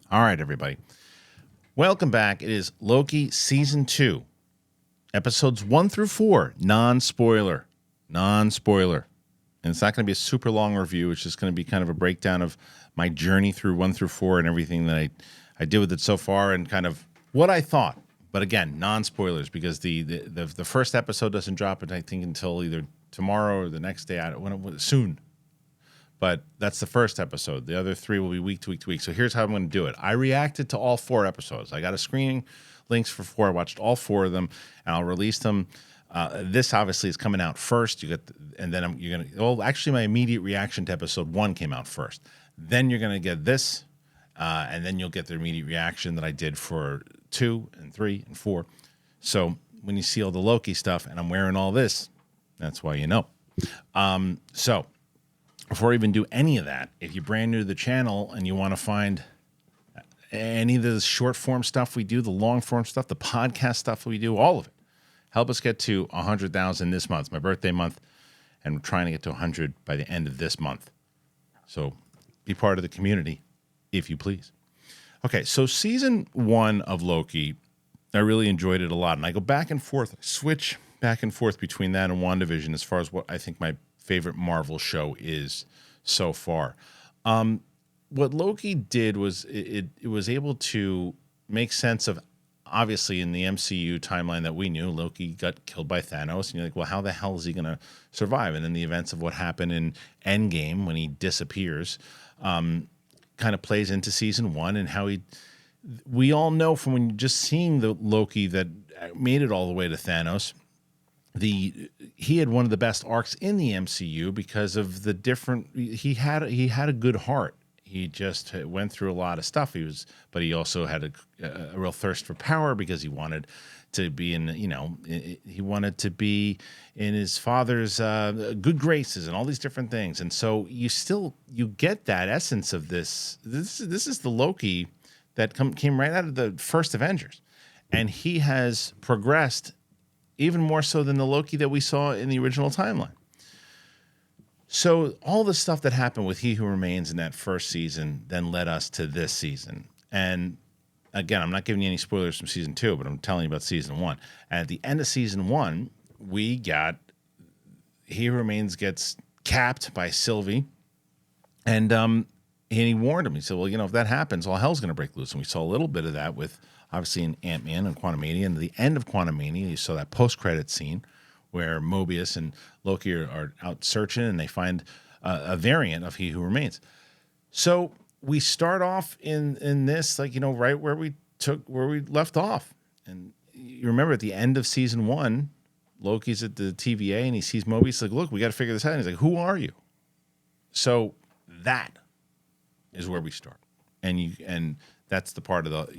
All right, everybody. Welcome back. It is Loki Season 2, Episodes 1 through 4, non-spoiler. Non-spoiler. And it's not going to be a super long review. It's just going to be kind of a breakdown of my journey through 1 through 4 and everything that I did with it so far and kind of what I thought. But again, non-spoilers, because the first episode doesn't drop, I think, until either tomorrow or the next day. Soon. But that's the first episode. The other 3 will be week to week to week. So here's how I'm going to do it. I reacted to all 4 episodes. I got a screening links for 4. I watched all 4 of them, and I'll release them. This obviously is coming out first. You're gonna. Well, actually, my immediate reaction to episode 1 came out first. Then you're gonna get this, and then you'll get the immediate reaction that I did for 2 and 3 and 4. So when you see all the Loki stuff, and I'm wearing all this, that's why you know. So. Before I even do any of that, if you're brand new to the channel and you want to find any of the short form stuff we do, the long form stuff, the podcast stuff we do, all of it, help us get to 100,000 this month. It's my birthday month, and we're trying to get to 100 by the end of this month. So be part of the community, if you please. Okay, so season 1 of Loki, I really enjoyed it a lot. And I go back and forth, switch back and forth between that and WandaVision as far as what I think my favorite Marvel show is so far. What Loki did was it was able to make sense of, obviously in the MCU timeline that we knew, Loki got killed by Thanos, and you're like, well, how the hell is he going to survive? And then the events of what happened in Endgame when he disappears kind of plays into season 1 and how we all know from when just seeing the Loki that made it all the way to Thanos, he had one of the best arcs in the MCU because of the different. He had a good heart. He just went through a lot of stuff. But he also had a real thirst for power because he wanted to be he wanted to be in his father's good graces and all these different things. And so you get that essence of this. This is the Loki that came right out of the first Avengers, and he has progressed even more so than the Loki that we saw in the original timeline. So all the stuff that happened with He Who Remains in that first season then led us to this season. And again, I'm not giving you any spoilers from season 2, but I'm telling you about season 1. And at the end of season 1, we got He Who Remains gets capped by Sylvie. And he warned him. He said, well, if that happens, all hell's going to break loose. And we saw a little bit of that with, obviously, in Ant-Man and Quantumania. And at the end of Quantumania, you saw that post-credit scene where Mobius and Loki are out searching, and they find a variant of He Who Remains. So we start off in this, right where we left off. And you remember at the end of season 1, Loki's at the TVA, and he sees Mobius. He's like, look, we got to figure this out. And he's like, who are you? So that is where we start. And that's the part of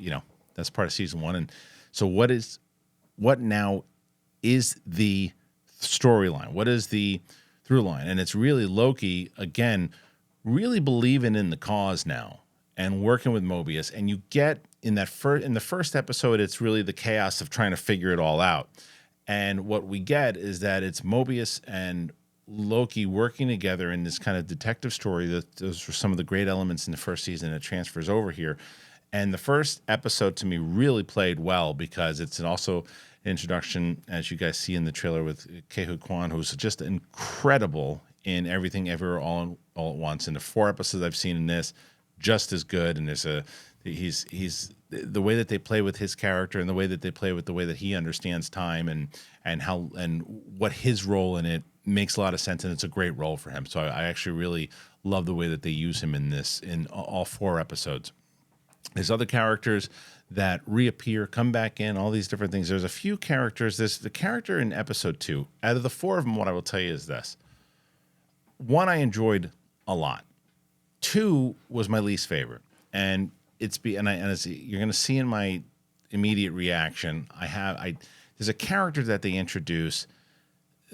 that's part of season 1. And so what now is the storyline? What is the through line? And it's really Loki, again, really believing in the cause now and working with Mobius. And you get in the first episode, it's really the chaos of trying to figure it all out. And what we get is that it's Mobius and Loki working together in this kind of detective story. Those were some of the great elements in the first season that transfers over here. And the first episode to me really played well because it's also an introduction, as you guys see in the trailer, with Ke Kwan, who's just incredible in Everything Everywhere All at Once. And the 4 episodes I've seen in this, just as good. And he's the way that they play with his character and the way that they play with the way that he understands time and how and what his role in it makes a lot of sense, and it's a great role for him. So I actually really love the way that they use him in all 4 episodes. There's other characters that reappear, come back in, all these different things. There's a few characters. There's the character in episode 2. Out of the 4 of them, what I will tell you is this. 1, I enjoyed a lot. 2 was my least favorite. And you're going to see in my immediate reaction, there's a character that they introduce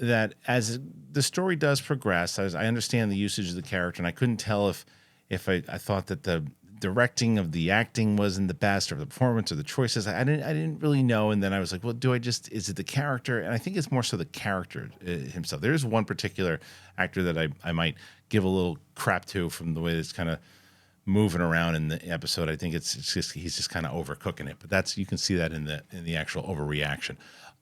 that as the story does progress, as I understand the usage of the character, and I couldn't tell if I thought that the directing of the acting wasn't the best, or the performance, or the choices. I didn't really know. And then I was like, well, is it the character? And I think it's more so the character himself. There's one particular actor that I might give a little crap to from the way it's kind of moving around in the episode. I think it's just he's just kind of overcooking it. But you can see that in the actual overreaction,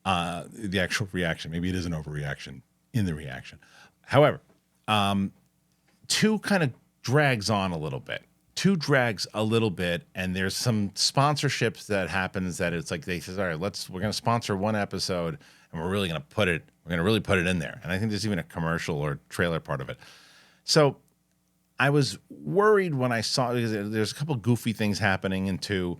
the actual reaction. Maybe it is an overreaction in the reaction. However, 2 kind of drags on a little bit. 2 drags a little bit, and there's some sponsorships that happens that it's like they says, all right, we're going to sponsor one episode, and we're really going to put it in there. And I think there's even a commercial or trailer part of it. So I was worried when I saw, because there's a couple goofy things happening in 2,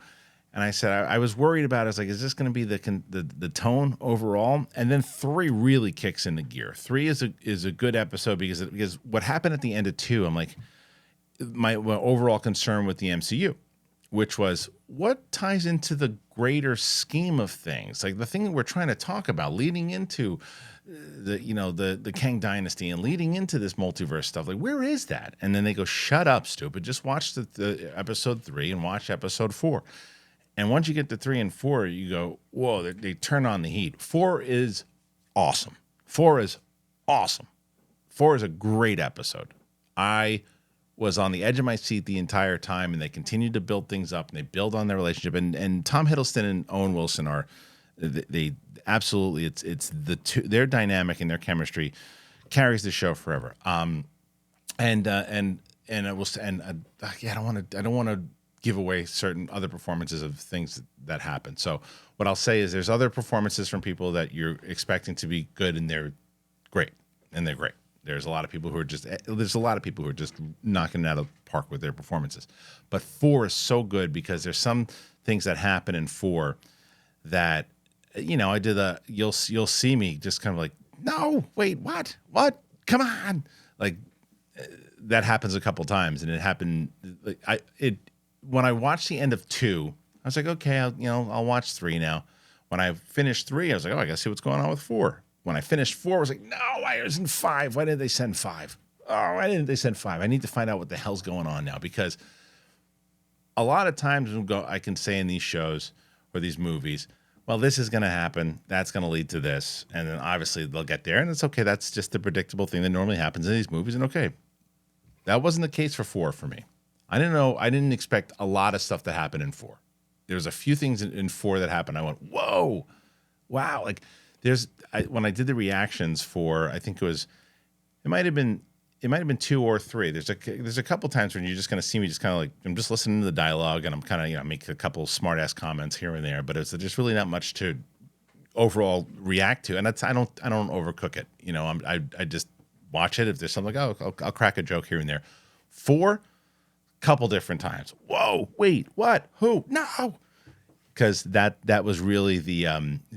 and I said I was worried about it. I was like, is this going to be the tone overall? And then 3 really kicks into gear. 3 is a good episode because what happened at the end of 2, I'm like, my overall concern with the MCU, which was what ties into the greater scheme of things, like the thing that we're trying to talk about leading into the Kang dynasty and leading into this multiverse stuff. Like, where is that? And then they go, shut up, stupid. Just watch the episode 3 and watch episode 4. And once you get to 3 and 4, you go, whoa, they turn on the heat. 4 is awesome. 4 is awesome. 4 is a great episode. I was on the edge of my seat the entire time, and they continued to build things up, and they build on their relationship. And Tom Hiddleston and Owen Wilson are they absolutely it's the two, their dynamic and their chemistry carries the show forever. I don't want to give away certain other performances of things that happen. So what I'll say is there's other performances from people that you're expecting to be good, and they're great, There's a lot of people who are just knocking it out of the park with their performances. But 4 is so good because there's some things that happen in 4 that, I did you'll see me just kind of like, no, wait, what, come on. Like, that happens a couple times, and it happened. When I watched the end of 2, I was like, okay, I'll watch 3 now. When I finished 3, I was like, oh, I gotta see what's going on with 4. When I finished 4, I was like, no, why isn't 5? Why didn't they send 5? Oh, why didn't they send 5? I need to find out what the hell's going on now, because a lot of times I can say in these shows or these movies, well, this is going to happen. That's going to lead to this. And then obviously they'll get there, and it's okay. That's just the predictable thing that normally happens in these movies. And okay, that wasn't the case for 4 for me. I didn't expect a lot of stuff to happen in 4. There was a few things in 4 that happened. I went, whoa, wow. Like, when I did the reactions for, I think it might have been 2 or 3. There's a couple times when you're just going to see me just kind of like, I'm just listening to the dialogue, and I'm kind of, make a couple smart ass comments here and there, but there's really not much to overall react to. And I don't overcook it. I just watch it. If there's something like, oh, I'll crack a joke here and there. 4, couple different times. Whoa, wait, what? Who? No. Because that was really the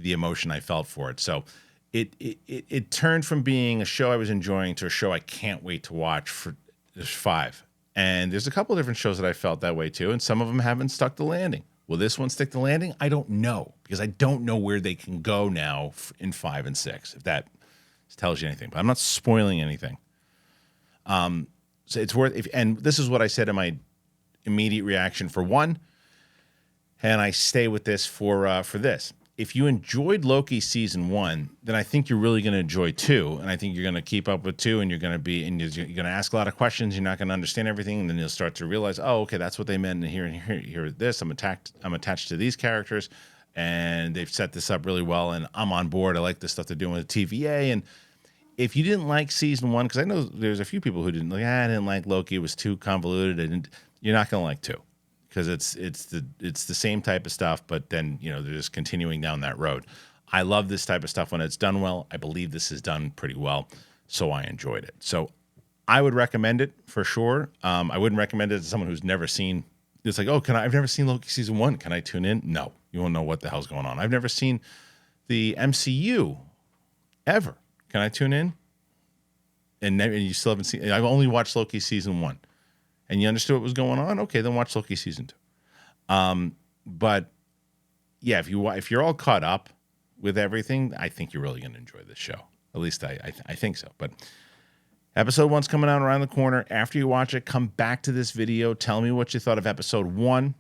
emotion I felt for it. So it turned from being a show I was enjoying to a show I can't wait to watch for 5. And there's a couple different shows that I felt that way too, and some of them haven't stuck the landing. Will this one stick the landing? I don't know, because I don't know where they can go now in 5 and 6, if that tells you anything. But I'm not spoiling anything. So it's worth. And this is what I said in my immediate reaction for 1. And I stay with this for this. If you enjoyed Loki season 1, then I think you're really going to enjoy 2, and I think you're going to keep up with 2, and you're going to ask a lot of questions. You're not going to understand everything, and then you'll start to realize, oh, okay, that's what they meant. And here, this. I'm attached to these characters, and they've set this up really well, and I'm on board. I like the stuff they're doing with TVA. And if you didn't like season 1, because I know there's a few people who didn't like, I didn't like Loki. It was too convoluted, you're not going to like 2. Because it's the same type of stuff, but then they're just continuing down that road. I love this type of stuff when it's done well. I believe this is done pretty well, so I enjoyed it. So I would recommend it for sure. I wouldn't recommend it to someone who's never seen. It's like, oh, I've never seen Loki season 1. Can I tune in? No, you won't know what the hell's going on. I've never seen the MCU ever. Can I tune in? And you still haven't seen. I've only watched Loki season 1. And you understood what was going on? Okay, then watch Loki season 2. But yeah, if you're all caught up with everything, I think you're really going to enjoy this show. At least I think so. But episode 1's coming out around the corner. After you watch it, come back to this video. Tell me what you thought of episode 1.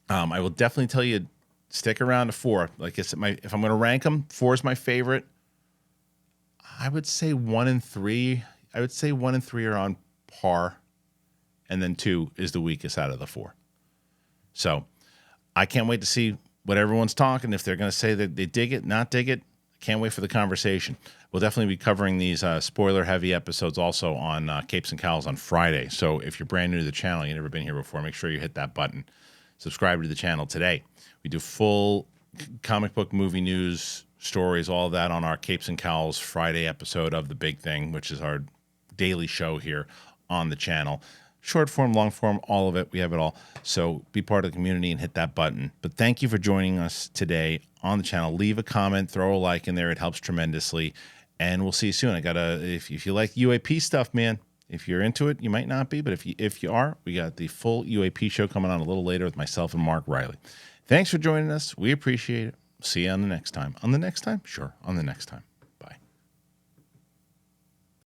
I will definitely tell you, stick around to 4. Like I said, if I'm going to rank them, 4 is my favorite. I would say 1 and 3. I would say 1 and 3 are on par. and then 2 is the weakest out of the 4. So I can't wait to see what everyone's talking. If they're going to say that they dig it, not dig it, can't wait for the conversation. We'll definitely be covering these spoiler-heavy episodes also on Capes and Cowls on Friday. So if you're brand new to the channel, you've never been here before, make sure you hit that button. Subscribe to the channel today. We do full comic book movie news, stories, all of that on our Capes and Cowls Friday episode of The Big Thing, which is our daily show here on the channel. Short form, long form, all of it. We have it all. So be part of the community and hit that button. But thank you for joining us today on the channel. Leave a comment, throw a like in there. It helps tremendously. And we'll see you soon. If you like UAP stuff, man, if you're into it, you might not be, but if you are, we got the full UAP show coming on a little later with myself and Mark Riley. Thanks for joining us. We appreciate it. See you on the next time. On the next time? Sure, on the next time.